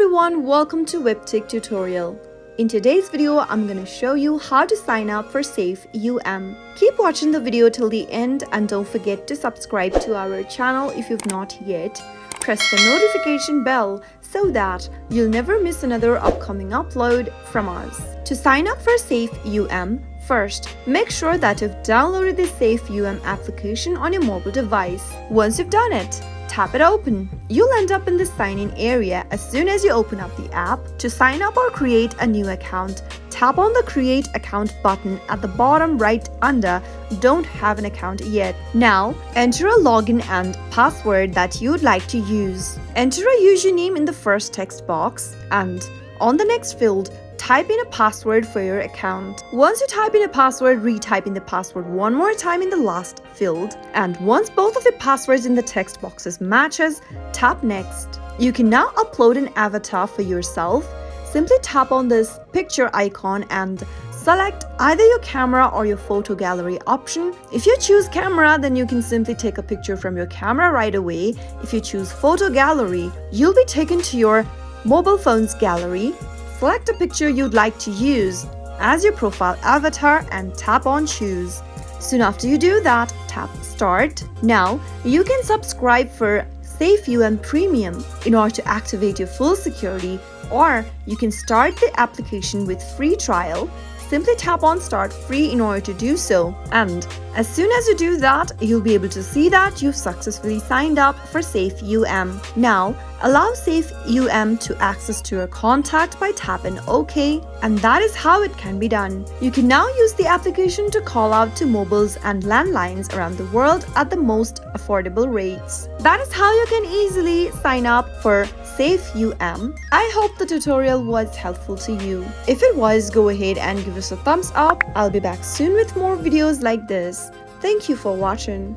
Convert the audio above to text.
everyone, welcome to Webtech Tutorial. In today's video, I'm going to show you how to sign up for Safeum. Keep watching the video till the end and don't forget to subscribe to our channel if you've not yet. Press the notification bell so that you'll never miss another upcoming upload from us. To sign up for Safeum, first, make sure that you've downloaded the Safeum application on your mobile device. Once you've done it, tap it open. You'll end up in the sign-in area as soon as you open up the app. To sign up or create a new account, tap on the Create Account button at the bottom right under Don't Have an Account Yet. Now, enter a login and password that you'd like to use. Enter a username in the first text box and on the next field, type in a password for your account. Once you type in a password, retype in the password one more time in the last field. And once both of the passwords in the text boxes matches, tap Next. You can now upload an avatar for yourself. Simply tap on this picture icon and select either your camera or your photo gallery option. If you choose camera, then you can simply take a picture from your camera right away. If you choose photo gallery, you'll be taken to your mobile phone's gallery. Select a picture you'd like to use as your profile avatar and tap on Choose. Soon after you do that, tap Start. Now, you can subscribe for Safeum Premium in order to activate your full security, or you can start the application with free trial. Simply tap on Start Free in order to do so. And as soon as you do that, you'll be able to see that you've successfully signed up for Safeum. Now, allow Safeum to access to your contact by tapping OK, and that is how it can be done. You can now use the application to call out to mobiles and landlines around the world at the most affordable rates. That is how you can easily sign up for Safeum. I hope the tutorial was helpful to you. If it was, go ahead and give us a thumbs up. I'll be back soon with more videos like this. Thank you for watching.